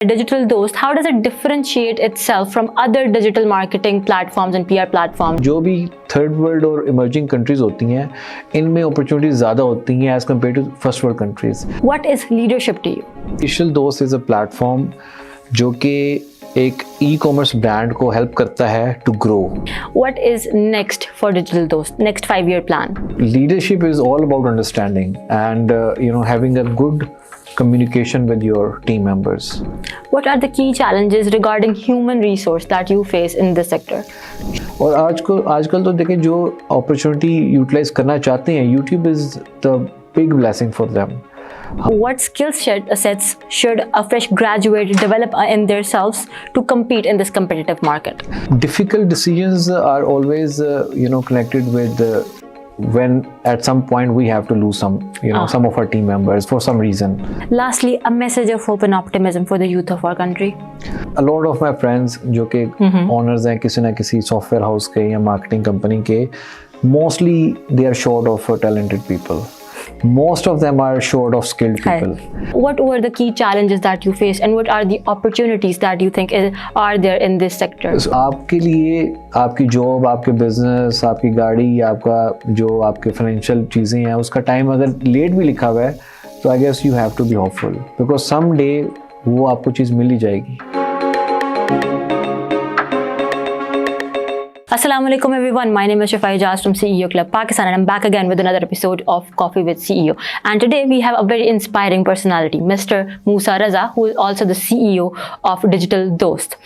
Digital Dost, how does it differentiate itself from other digital marketing platforms and PR platforms? जो भी third world और emerging countries होती हैं इनमें opportunities ज़्यादा होती हैं as compare to first world countries. What is leadership to you? Digital दोस्त इज़ अ प्लेटफॉर्म जो कि एक ई-कॉमर्स ब्रांड को हेल्प करता है to grow. What is next for Digital Dost? Next 5-year plan? Leadership is all about understanding and having a good communication with your team members. What are the key challenges regarding human resource that you face in this sector? और आजकल तो देखें जो opportunity utilise करना चाहते हैं YouTube is the big blessing for them. What skill sets should a fresh graduate develop in themselves to compete in this competitive market? Difficult decisions are always connected with when at some point we have to lose some of our team members for some reason. Lastly, a message of hope and optimism for the youth of our country. A lot of my friends जो कि owners हैं किसी ना किसी software house के या marketing company के, mostly they are short of talented people. Most of them are short of skilled people. What were the key challenges that you faced and what are the opportunities that you think are there in this sector? So, आपके लिए आपकी job, आपके business, आपकी गाड़ी, आपका जो आपके financial चीज़ें हैं उसका टाइम अगर लेट भी लिखा हुआ है तो I guess you have to be hopeful because some day वो आपको चीज़ मिल ही जाएगी. Assalamu alaikum everyone, my name is Shafai Ijaz from CEO Club Pakistan and I'm back again with another episode of Coffee with CEO. And today we have a very inspiring personality, Mr. Musa Raza, who is also the CEO of Digital Dost.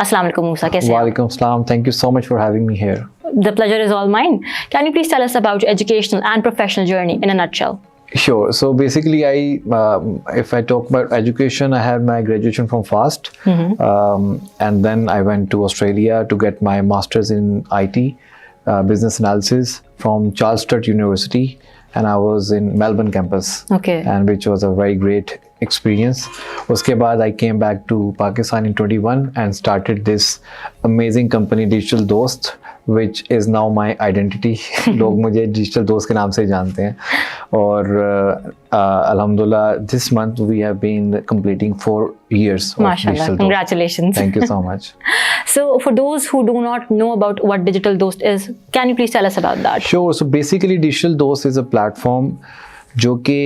Assalamu alaikum Musa, kaise hain? Walaikum salam, thank you so much for having me here. The pleasure is all mine. Can you please tell us about your educational and professional journey in a nutshell? Sure. So basically, if I talk about education, I had my graduation from FAST, and then I went to Australia to get my master's in IT, business analysis from Charles Sturt University, and I was in Melbourne campus. Okay. And which was a very great experience. उसके बाद I came back to Pakistan in 21 and started this amazing company Digital Dost, which is now my identity. लोग मुझे digital दोस्त के नाम से जानते हैं और alhamdulillah this month we have been completing 4 years of Mashallah, Digital Dost. Congratulations. Thank you so much. So for those who do not know about what Digital Dost is, can you please tell us about that? Sure. So basically Digital Dost is a platform जो कि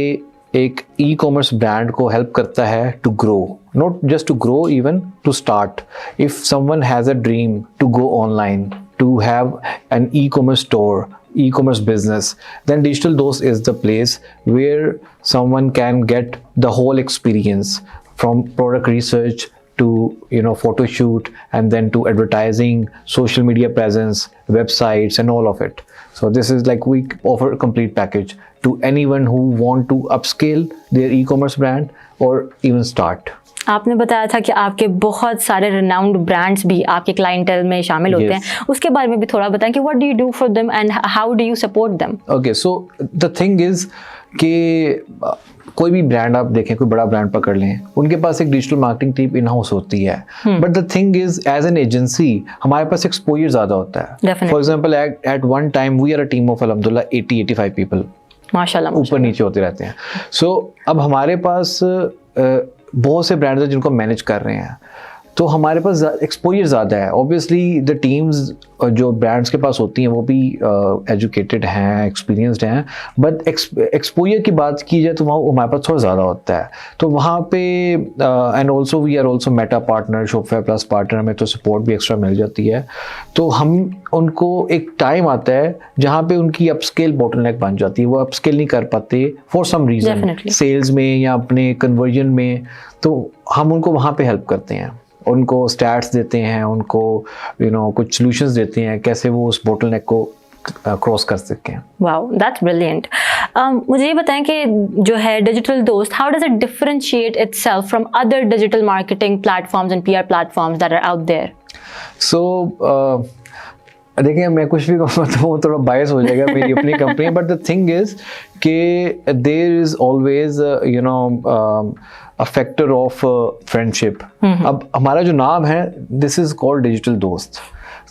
एक ecommerce brand को help करता है to grow, not just to grow, even to start. If someone has a dream to go online, to have an e-commerce store, e-commerce business, then Digital Dost is the place where someone can get the whole experience from product research to photo shoot and then to advertising, social media presence, websites and all of it. So this is like we offer a complete package to anyone who want to upscale their e-commerce brand or even start. आपने बताया था कि आपके बहुत सारे renowned brands भी आपके clientele में शामिल होते हैं. उसके बारे में भी थोड़ा बताएं कि what do you do for them and how do you support them? Okay, so the thing is कि कोई भी ब्रांड आप देखें, कोई बड़ा ब्रांड पकड़ लें, उनके पास एक digital marketing team in house होती है. But the thing is as an agency हमारे पास एक्सपोजर ज़्यादा होता है. For example at one time we are a team of अल्हम्दुलिल्लाह 80-85 पीपल, माशाल्लाह, ऊपर नीचे होते रहते हैं. सो अब हमारे पास बहुत से ब्रांड्स हैं जिनको मैनेज कर रहे हैं, तो हमारे पास एक्सपोजर ज़्यादा है. ऑब्वियसली द टीम्स जो ब्रांड्स के पास होती हैं वो भी एजुकेटेड हैं, एक्सपीरियंस्ड हैं, बट एक्सपोजर की बात की जाए तो वहाँ हमारे पास थोड़ा ज़्यादा होता है. तो वहाँ पे and also we are also Meta partner, Shopify plus partner, हमें तो सपोर्ट भी एक्स्ट्रा मिल जाती है. तो हम उनको एक टाइम आता है जहाँ पे उनकी अपस्केल बॉटलनेक बन जाती है, वो अपस्केल नहीं कर पाते फॉर सम रीज़न, सेल्स में या अपने कन्वर्जन में, तो हम उनको वहाँ पे हेल्प करते हैं, उनको स्टैट्स देते हैं, उनको कुछ सॉल्यूशंस देते हैं कैसे वो उस बोटलनेक को क्रॉस कर सकें. Wow, that's brilliant. मुझे ये बताएं कि जो है digital Dost, how does it differentiate itself from other digital marketing platforms and PR platforms that are out there? So देखिए, मैं कुछ भी कहूँ तो वो थोड़ा बायस हो जाएगा, मेरी अपनी company. But the thing is कि there is always a factor of friendship. अब हमारा जो नाम है, दिस इज कॉल्ड डिजिटल दोस्त.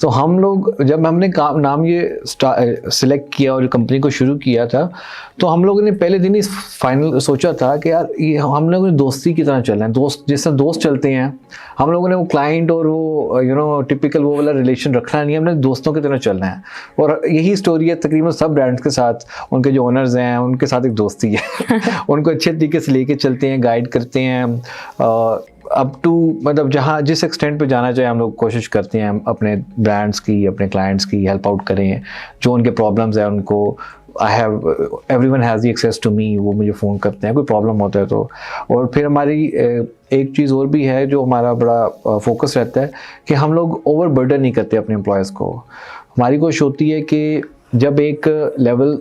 तो हम लोग जब हमने नाम ये सिलेक्ट किया और कंपनी को शुरू किया था, तो हम लोगों ने पहले दिन ही फाइनल सोचा था कि यार ये हम लोगों ने दोस्ती की तरह चलना है, दोस्त जैसे दोस्त चलते हैं हम लोगों ने, वो क्लाइंट और वो टिपिकल वो वाला रिलेशन रखना नहीं, हमने दोस्तों की तरह चलना है। और यही स्टोरी है तकरीबन सब ब्रांड्स के साथ, उनके जो ओनर्स हैं उनके साथ एक दोस्ती है उनको अच्छे तरीके से लेके चलते हैं, गाइड करते हैं, अप टू मतलब जहाँ जिस एक्सटेंट पे जाना चाहिए हम लोग कोशिश करते हैं अपने ब्रांड्स की, अपने क्लाइंट्स की हेल्प आउट करें, जो उनके प्रॉब्लम्स हैं उनको everyone has the access to me, वो मुझे फ़ोन करते हैं कोई प्रॉब्लम होता है तो। और फिर हमारी एक चीज़ और भी है जो हमारा बड़ा फोकस रहता है कि हम लोग ओवर बर्डन नहीं करते अपने एम्प्लॉयज़ को। हमारी कोशिश होती है कि जब एक लेवल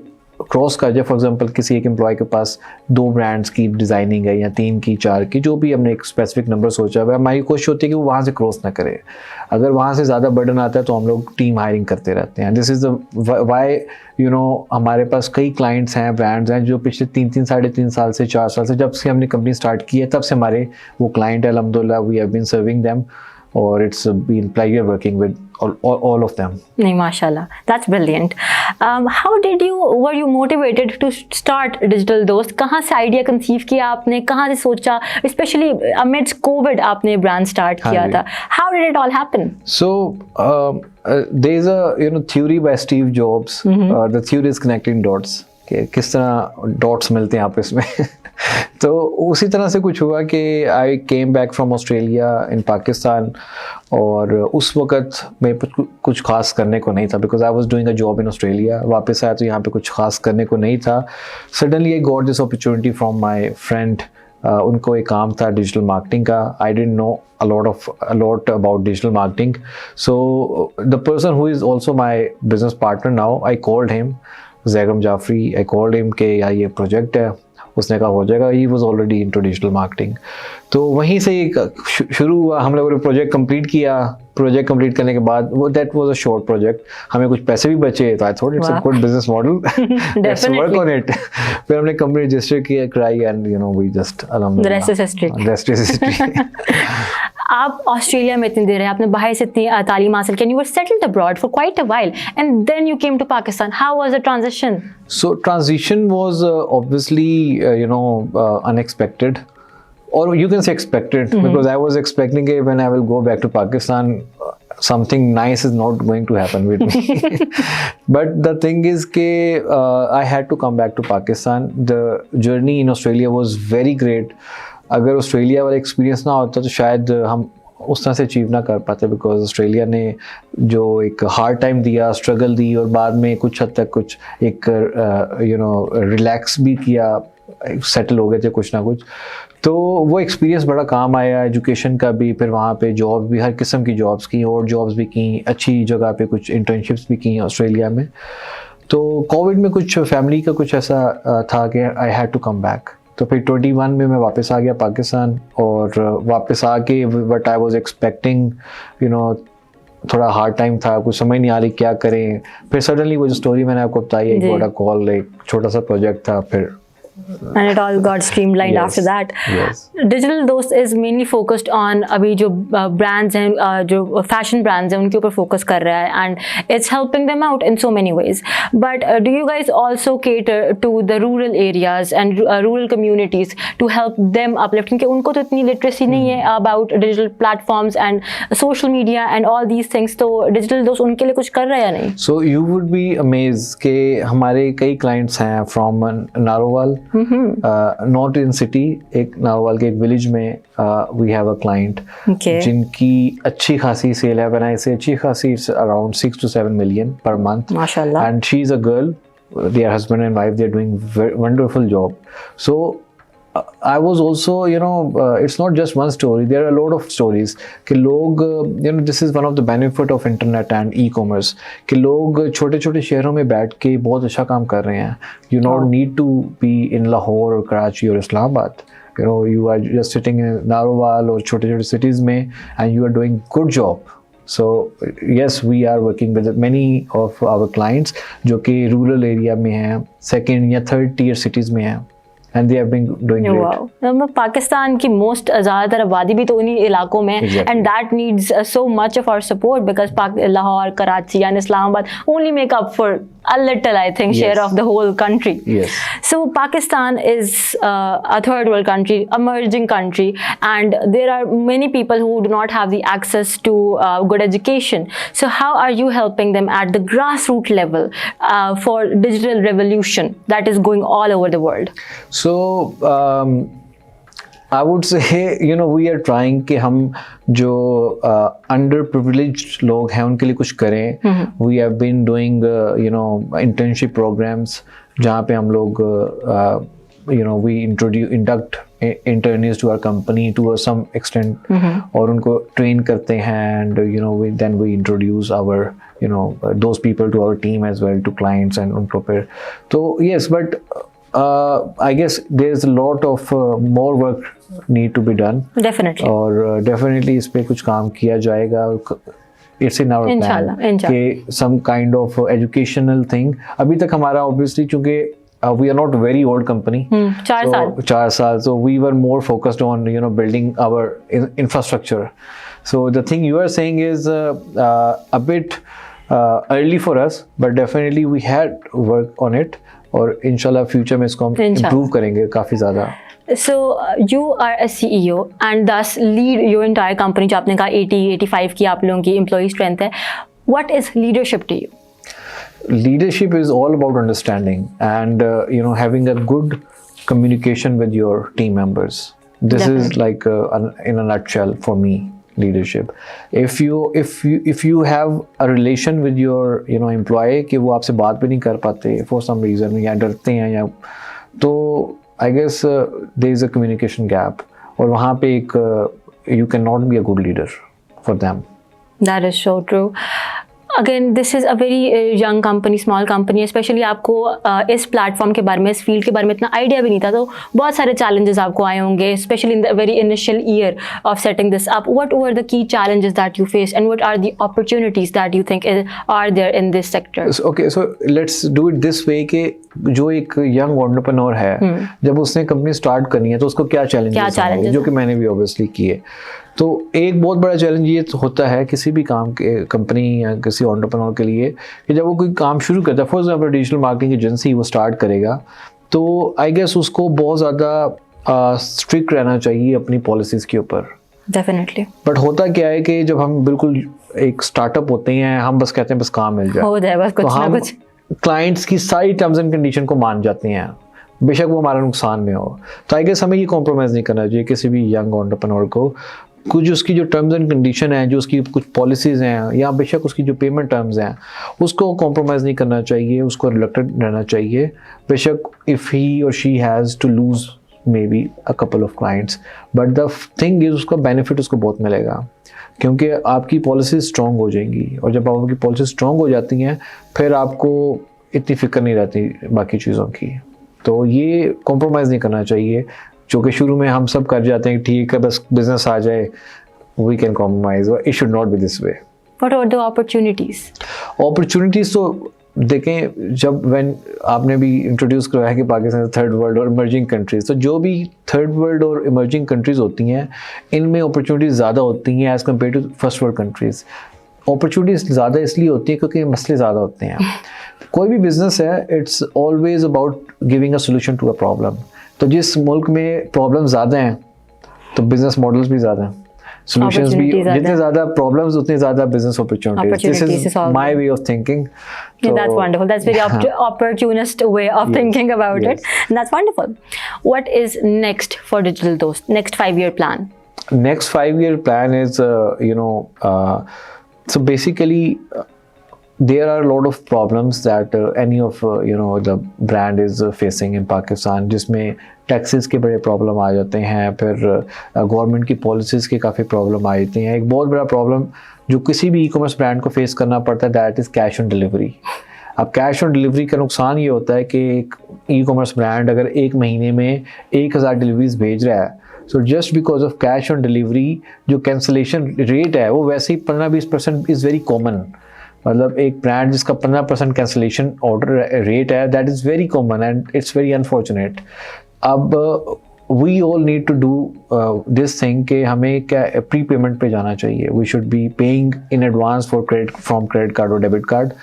क्रॉस कर जाए, फॉर एग्जांपल किसी एक एम्प्लॉय के पास 2 ब्रांड्स की डिज़ाइनिंग है या 3 की 4 की, जो भी हमने एक स्पेसिफिक नंबर सोचा है, हमारी कोशिश होती है कि वो वहाँ से क्रॉस ना करे। अगर वहाँ से ज़्यादा बर्डन आता है तो हम लोग टीम हायरिंग करते रहते हैं। दिस इज़ द वाई हमारे पास कई क्लाइंट्स हैं, ब्रांड्स हैं जो पिछले 3 साढ़े 3 साल से 4 साल से जब से हमने कंपनी स्टार्ट की है तब से हमारे वो क्लाइंट है, अल्हम्दुलिल्लाह we have been serving them, or it's been pleasure working with all of them. नहीं, माशाल्लाह, that's brilliant. Were you motivated to start Digital Dost? कहाँ से आइडिया कंसीव किया आपने, कहाँ से सोचा, especially amidst COVID आपने ब्रांड स्टार्ट किया था? How did it all happen? So there is a theory by Steve Jobs. The theory is connecting dots. कि किस तरह डॉट्स मिलते हैं आपस में तो उसी तरह से कुछ हुआ कि आई केम बैक फ्रॉम ऑस्ट्रेलिया इन पाकिस्तान, और उस वक़्त मैं कुछ खास करने को नहीं था, because I was doing a job in Australia. वापस आया तो यहाँ पे कुछ खास करने को नहीं था। Suddenly I got this opportunity from my friend. उनको एक काम था डिजिटल मार्केटिंग का। I didn't know a lot about digital marketing, so the person who is also my business partner now, I called him, Zagram Jafri. I called him कि यार ये project है, उसने कहा हो जाएगा। He was already in to digital marketing. तो वहीं से शुरू हुआ। हम लोगों ने प्रोजेक्ट कंप्लीट किया। प्रोजेक्ट कंप्लीट करने के बाद वो that was a short project, हमें कुछ पैसे भी बचे, तो I thought it's a good business model, let's work on it. फिर हमने कंपनी रजिस्टर किया, कराई, एंड वी जस्ट अल्हम्दुलिल्लाह, the rest is history. आप ऑस्ट्रेलिया में इतनी देर है, आपने बाहर से इतनी तालीम हासिल की, you were settled abroad for quite a while, and then you came to Pakistan. How was the transition? So transition was obviously unexpected, or you can say expected, because I was expecting that when I will go back to Pakistan, something nice is not going to happen with me. But the thing is I had to come back to Pakistan. The journey in Australia was very great. अगर Australia वाला experience ना होता तो शायद हम उस तरह से अचीव ना कर पाते, बिकॉज ऑस्ट्रेलिया ने जो एक हार्ड टाइम दिया, स्ट्रगल दी, और बाद में कुछ हद तक कुछ एक रिलैक्स भी किया, सेटल हो गए थे कुछ ना कुछ। तो वो एक्सपीरियंस बड़ा काम आया, एजुकेशन का भी, फिर वहाँ पे जॉब भी, हर किस्म की जॉब्स की, और जॉब्स भी की, अच्छी जगह पे कुछ इंटर्नशिप्स भी की ऑस्ट्रेलिया में। तो कोविड में कुछ फैमिली का कुछ ऐसा था कि I had to come back. तो फिर 21 में मैं वापस आ गया पाकिस्तान, और वापस आके व्हाट आई वाज एक्सपेक्टिंग, थोड़ा हार्ड टाइम था, कुछ समझ नहीं आ रही क्या करें। फिर सडनली वो जो स्टोरी मैंने आपको बताई, एक बड़ा कॉल, एक छोटा सा प्रोजेक्ट था, फिर and it all got streamlined after that. Yes. Digital Dost is mainly focused on अभी जो brands हैं, जो fashion brands हैं, उनके ऊपर focus कर रहा है, and it's helping them out in so many ways. But do you guys also cater to the rural areas and rural communities to help them uplift? क्योंकि उनको तो इतनी literacy नहीं है about digital platforms and social media and all these things, तो Digital Dost उनके लिए कुछ कर रहा है या नहीं? So you would be amazed कि हमारे कई clients हैं from Narowal, not in city, एक नारोवाल के एक विलेज में वी हैव अ क्लाइंट जिनकी अच्छी खासी सेल है। बनाई से अच्छी खासी, around 6 to 7 million per month, माशाल्लाह, and she is a girl, their husband and wife, they are doing wonderful job. So I was also, it's not just one story, there are a lot of stories कि लोग, this is one of the benefit of internet and e-commerce, कि लोग छोटे छोटे शहरों में बैठ के बहुत अच्छा काम कर रहे हैं. You don't need to be in Lahore or Karachi or Islamabad. You are just sitting in Narowal or छोटे छोटे cities में, and you are doing good job. So yes, we are working with many of our clients जो कि rural area में हैं, second या third tier cities में हैं, and they have been doing great. Wow. Pakistan की most ज़्यादातर आबादी भी तो उन्हीं इलाकों में है, Exactly. and that needs so much of our support because Lahore, Karachi and Islamabad only make up for a little, I think, share Yes. of the whole country. Yes. So Pakistan is a third world country, emerging country, and there are many people who do not have the access to good education. So how are you helping them at the grassroots level for digital revolution that is going all over the world? So I would say, we are trying कि हम जो underprivileged लोग हैं उनके लिए कुछ करें. We have been doing internship programs जहाँ पे हम लोग we induct internees to our company to some extent और उनको train करते हैं, and then we introduce our those people to our team as well, to clients and उनको फिर तो yes, but I guess there's a lot of more work need to be done. Definitely. और definitely इस पे कुछ काम किया जाएगा. It's in our Inshallah, plan कि some kind of educational thing. अभी तक हमारा obviously चूँकि we are not a very old company. 4 साल. So we were more focused on building our infrastructure. So the thing you are saying is a bit early for us, but definitely we had work on it. और इंशाल्लाह future में इसको हम improve करेंगे काफ़ी ज़्यादा. So you are a CEO and thus lead your entire company. जो आपने कहा 80-85 की आप लोगों की employee strength है. What is leadership to you? Leadership is all about understanding and having a good communication with your team members. This Definitely. is like in a nutshell for me. Leadership. If you have a relation with your employee कि वो आपसे बात भी नहीं कर पाते for some reason या डरते हैं या तो I guess there is a communication gap और वहाँ पे एक you cannot be a good leader for them. That is so true. Again, this is a very young company, small company, especially आपको इस प्लेटफॉर्म के बारे में, इस फील्ड के बारे में इतना आइडिया भी नहीं था, तो बहुत सारे challenges आपको आए होंगे, especially in the very initial year of setting this up. What were the key challenges that you faced and what are the opportunities that you think are there in this sector? Okay, so let's do it this way कि जो एक young entrepreneur है, जब उसने company start करनी है तो उसको क्या challenges हैं, जो कि मैंने भी obviously किए. तो एक बहुत बड़ा चैलेंज ये होता है किसी भी काम के कंपनी या किसी एंटरप्रेन्योर के लिए कि जब वो कोई काम शुरू करता है, for example digital marketing agency वो स्टार्ट करेगा, तो आई गेस उसको बहुत ज़्यादा स्ट्रिक्ट रहना चाहिए अपनी पॉलिसीज़ के ऊपर. डेफिनेटली. बट होता क्या है कि जब हम बिल्कुल एक स्टार्टअप होते हैं, हम बस कहते हैं बस काम मिल जाए, हो जाए बस कुछ तो ना हम कुछ क्लाइंट्स की सारी टर्म्स एंड कंडीशन को मान जाते हैं, बेशक वो हमारा नुकसान में हो. तो आई गेस हमें ये कॉम्प्रोमाइज़ नहीं करना चाहिए किसी भी यंग एंटरप्रेन्योर को. कुछ उसकी जो टर्म्स एंड कंडीशन है, जो उसकी कुछ पॉलिसीज़ हैं या बेशक उसकी जो पेमेंट टर्म्स हैं, उसको कॉम्प्रोमाइज़ नहीं करना चाहिए, उसको रिलेक्टेड रहना चाहिए. बेशक इफ़ ही और she has to lose maybe a couple of clients, but the thing is उसका बेनिफिट उसको बहुत मिलेगा क्योंकि आपकी पॉलिसी स्ट्रॉन्ग हो जाएंगी. और जब आपकी पॉलिसी स्ट्रॉन्ग हो जाती हैं फिर आपको इतनी फिक्र नहीं रहती बाकी चीज़ों की. तो ये कॉम्प्रोमाइज़ नहीं करना चाहिए, जो कि शुरू में हम सब कर जाते हैं, ठीक है बस बिजनेस आ जाए, we can compromise. It should not be this way. What are the opportunities? Opportunities तो देखें, जब व्हेन आपने भी इंट्रोड्यूस करवाया कि पाकिस्तान थर्ड वर्ल्ड और इमर्जिंग कंट्रीज़, तो जो भी थर्ड वर्ल्ड और इमर्जिंग कंट्रीज़ होती हैं इनमें अपॉर्चुनिटीज़ ज़्यादा होती हैं as compare to first world countries. Opportunities ज़्यादा इसलिए होती है क्योंकि मसले ज़्यादा होते हैं. कोई भी बिजनेस है, it's always about giving a solution to a problem. तो जिस मुल्क में प्रॉब्लम ज़्यादा हैं तो बिजनेस मॉडल्स भी ज़्यादा हैं, सॉल्यूशंस भी. जितने ज़्यादा प्रॉब्लम्स उतनी ज़्यादा business opportunities. This is my way of thinking. That's wonderful. That's very opportunist way of thinking about it. And that's wonderful. What is next for Digital Dost? Next 5-year plan? Next 5-year plan is so basically there are a lot of problems that any of the brand is facing in Pakistan, जिसमें taxes के बड़े problem आ जाते हैं, फिर government की policies के काफ़ी problem आ जाती हैं. एक बहुत बड़ा प्रॉब्लम जो किसी भी ई कॉमर्स ब्रांड को फेस करना पड़ता है, that is cash on delivery. अब कैश ऑन डिलीवरी का नुकसान ये होता है कि एक ई कॉमर्स ब्रांड अगर एक महीने में 1000 डिलीवरीज भेज रहा है, so just because of cash on delivery जो कैंसलेशन रेट है वो वैसे ही 15-20% इज़ वेरी कॉमन. मतलब एक ब्रांड जिसका 15% कैंसलेशन ऑर्डर रेट है, that is very common and it's very unfortunate. अब we all need to do this thing कि हमें क्या प्री पेमेंट पे जाना चाहिए. We should be paying in advance for credit card और डेबिट कार्ड.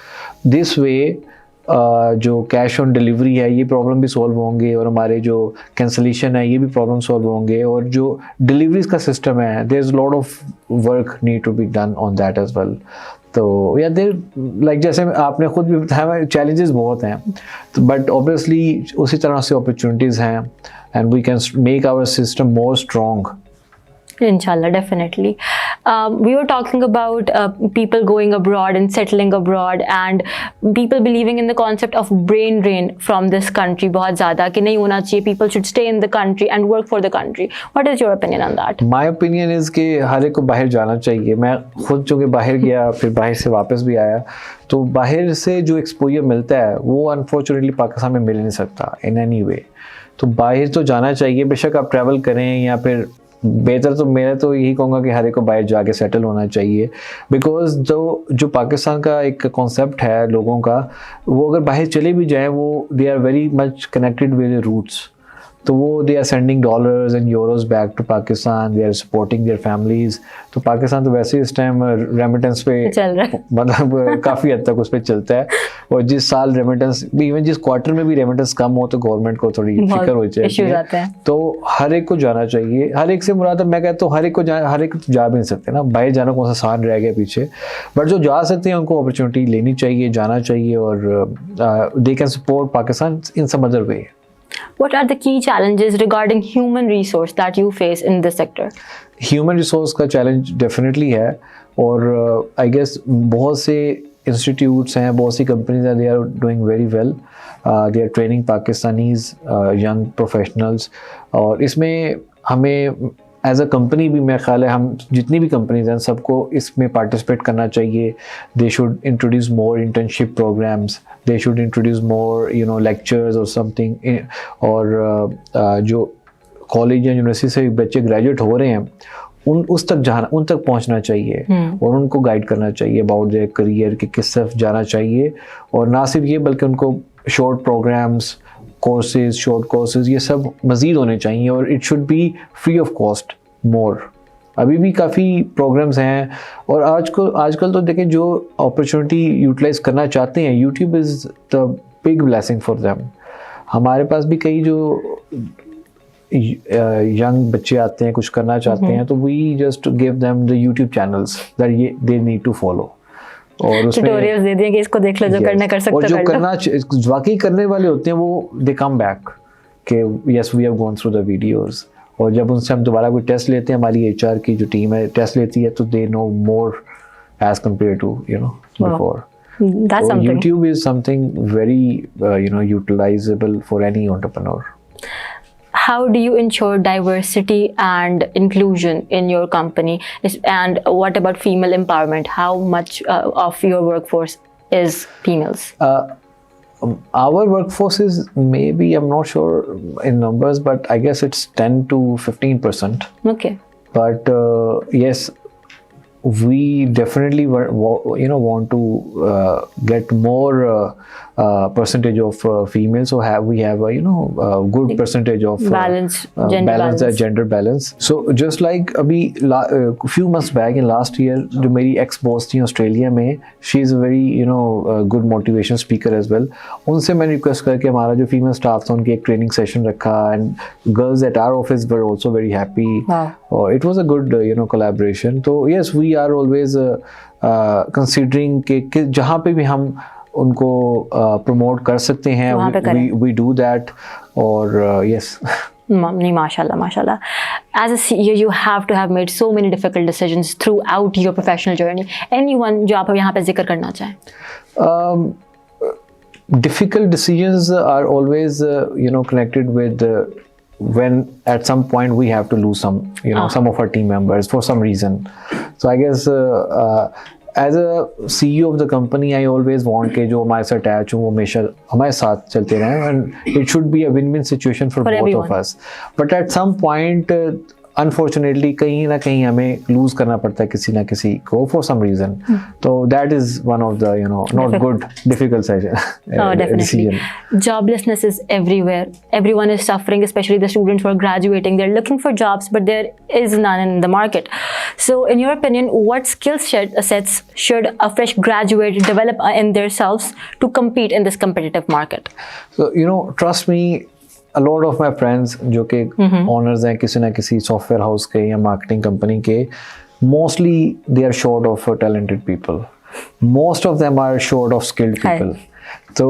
दिस वे जो कैश ऑन डिलीवरी है ये प्रॉब्लम भी सॉल्व होंगे, और हमारे जो कैंसलेशन है ये भी प्रॉब्लम सॉल्व होंगे, और जो डिलीवरीज का सिस्टम है there is lot of work need to be done on that as well. तो या देर लाइक जैसे आपने खुद भी बताया चैलेंजेस बहुत हैं, तो बट ऑब्वियसली उसी तरह से अपॉर्चुनिटीज़ हैं, and we can make our system more strong. Inshallah, definitely. We were talking about people going abroad and settling abroad, and people believing in the concept of brain drain from this country बहुत ज़्यादा कि नहीं होना चाहिए. People should stay in the country and work for the country. What is your opinion on that? My opinion is कि हर एक को बाहर जाना चाहिए. मैं खुद चूँकि बाहर गया फिर बाहर से वापस भी आया, तो बाहर से जो एक्सपोजर मिलता है वो अनफॉर्चुनेटली पाकिस्तान में मिल नहीं सकता इन एनी वे. तो बाहर तो जाना चाहिए, बेशक आप ट्रैवल करें, या फिर बेहतर तो मैं तो यही कहूँगा कि हर एक को बाहर जाके सेटल होना चाहिए. बिकॉज जो पाकिस्तान का एक कॉन्सेप्ट है लोगों का, वो अगर बाहर चले भी जाएं वो they are very much connected with roots. तो वो they are sending dollars and euros back to Pakistan, they are supporting their families. तो पाकिस्तान तो वैसे इस टाइम रेमिटेंस पे चल रहा है, मतलब काफ़ी हद तक उस पर चलता है. और जिस साल रेमिटेंस इवन जिस क्वार्टर में भी रेमिटेंस कम हो तो गवर्नमेंट को थोड़ी फिक्र हो जाए. तो हर एक को जाना चाहिए. हर एक से मुराद मैं कहता हूँ हर एक को जा भी नहीं सकते ना, बाहर जाना कौन सा आसान रह गया पीछे. बट जो जा सकते हैं उनको अपॉर्चुनिटी लेनी चाहिए, जाना चाहिए, और they can support Pakistan in some other way. What are the key challenges regarding human resource that you face in this sector? Human resource का चैलेंज डेफिनेटली है, और आई गेस बहुत से इंस्टीट्यूट्स हैं, बहुत सी कंपनीज हैं, they are doing very well. They are training Pakistanis young professionals. और इसमें हमें एज अ कंपनी भी मेरा ख्याल है हम जितनी भी कंपनीज हैं सबको इसमें पार्टिसिपेट करना चाहिए. They should introduce more internship programs, they should introduce more lectures और समथिंग. और जो कॉलेज या यूनिवर्सिटी से बच्चे ग्रेजुएट हो रहे हैं उन तक पहुंचना चाहिए, और उनको गाइड करना चाहिए अबाउट देयर करियर कि किस तरफ जाना चाहिए. और ना सिर्फ ये बल्कि उनको short programs, courses, short courses ये सब मज़ीद होने चाहिए, और it should be free of cost more. अभी भी काफ़ी प्रोग्राम्स हैं, और आजकल तो देखें जो अपॉर्चुनिटी यूटिलाइज करना चाहते हैं, YouTube is the big blessing for them. हमारे पास भी कई जो यंग बच्चे आते हैं कुछ करना चाहते हैं, तो we just give them the YouTube channels that they need to follow. और उसमें ट्यूटोरियल्स दे दिए कि इसको देख लो, जो करना कर सकते हो. और जो करना वाकई करने वाले होते हैं वो दे कम बैक कि yes we have gone through the videos. और जब उनसे हम दोबारा कोई टेस्ट लेते हैं, हमारी एचआर की जो टीम है टेस्ट लेती है, तो they know more as compare to before. That's something. YouTube is something very utilizable for any entrepreneur. How do you ensure diversity and inclusion in your company? And what about female empowerment? How much of your workforce is females? Our workforce is maybe, I'm not sure in numbers, but I guess it's 10 to 15%. Okay. But yes, we definitely want to get more percentage of females, so we have a good percentage of gender balance. So just like अभी few months back in last year जो मेरी ex boss थी Australia में, she is a very good motivation speaker as well. उनसे मैंने request करके हमारा जो फीमेल स्टाफ था उनकी एक ट्रेनिंग सेशन रखा, and girls at our office were also very happy. It was a good collaboration. तो yes, we are always considering कि जहाँ पे भी हम उनको प्रमोट कर सकते हैं, we do that. और yes. नहीं, माशाल्लाह. As a CEO, you have to have made so many difficult decisions throughout your professional journey. Anyone जो आप यहाँ पे जिक्र करना चाहें? Difficult decisions are always connected with when at some point we have to lose some of our team members for some reason. So I guess as a CEO of the company, I always want कि जो हमारे साथ attach हो वो हमेशा हमारे साथ चलते रहें, and it should be a win-win situation for both everyone. of us. But at some point unfortunately कहीं ना कहीं हमें लूज करना पड़ता है किसी ना किसी को फॉर सम रीजन. तो that is one of the not good difficult Definitely. Joblessness is everywhere. Everyone is suffering, especially the students who are graduating. They're looking for jobs, but there is none in the market. So, in your opinion, what skill sets should a fresh graduate develop in themselves to compete in this competitive market? So, trust me, a lot of my friends जो कि owners हैं किसी ना किसी software house के या marketing company के, mostly they are short of talented people. Most of them are short of skilled people. तो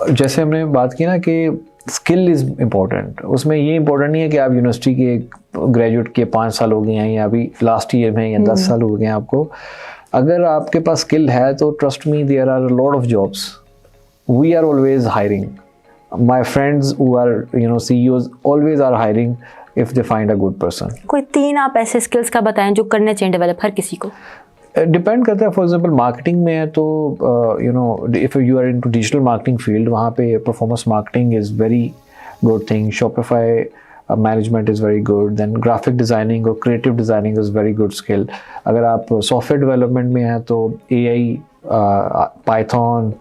जैसे हमने बात की ना कि स्किल इज़ इम्पोर्टेंट, उसमें ये इम्पोर्टेंट नहीं है कि आप यूनिवर्सिटी के ग्रेजुएट के 5 साल हो गए हैं या अभी लास्ट ईयर में या 10 साल हो गए हैं आपको. अगर आपके पास स्किल है तो trust me there are a lot of jobs. We are always hiring. My friends who are CEOs always are hiring if they find a good person. कोई 3 आप ऐसे स्किल्स का बताएं जो करने चाहिए डेवलप हर किसी को. डिपेंड करता है. फॉर एग्जांपल मार्केटिंग में है तो if you are into digital marketing field, वहाँ पे performance marketing is very good thing. Shopify management is very good. Then graphic designing और creative designing is very good skill. अगर आप सॉफ्टवेयर डेवलपमेंट में हैं तो AI, पाइथन,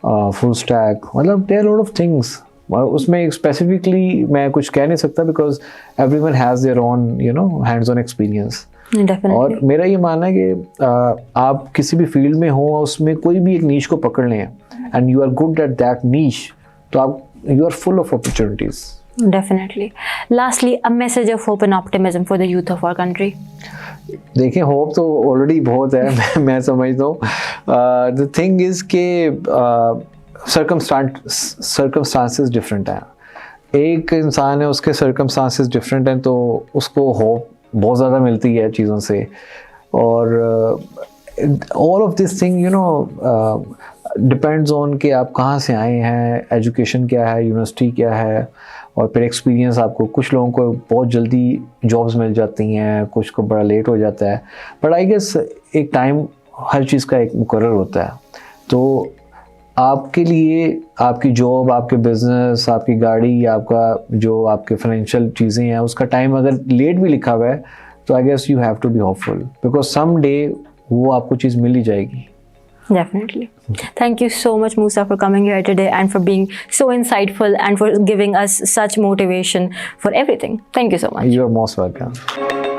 फुल स्टैक, मतलब there are lot of things. उसमें specifically मैं कुछ कह नहीं सकता because everyone has their own hands on experience. और मेरा ये मानना है कि आप किसी भी फील्ड में हो, उसमें कोई भी एक नीश को पकड़ लें and you are good at that niche, तो आप you are full of opportunities. Definitely. Lastly, a message of hope and optimism for the youth of our country. देखिए, होप तो ऑलरेडी बहुत है. मैं समझता हूँ. द थिंग इज़ के सर्कमस्टांसेस डिफरेंट हैं. एक इंसान है, उसके सर्कमस्टांसेस डिफरेंट हैं, तो उसको होप बहुत ज़्यादा मिलती है चीज़ों से. और all of this thing depends on कि आप कहाँ से आए हैं, एजुकेशन क्या है, यूनिवर्सिटी क्या है, और फिर एक्सपीरियंस आपको. कुछ लोगों को बहुत जल्दी जॉब्स मिल जाती हैं, कुछ को बड़ा लेट हो जाता है. बट आई गेस एक टाइम हर चीज़ का एक मुकर्रर होता है. तो आपके लिए आपकी जॉब, आपके बिजनेस, आपकी गाड़ी, आपका जो आपके फाइनेंशियल चीज़ें हैं, उसका टाइम अगर लेट भी लिखा हुआ है तो I guess you have to be hopeful because some day वो आपको चीज़ मिल ही जाएगी. Definitely. Thank you so much, Musa, for coming here today and for being so insightful and for giving us such motivation for everything. Thank you so much. You are most welcome.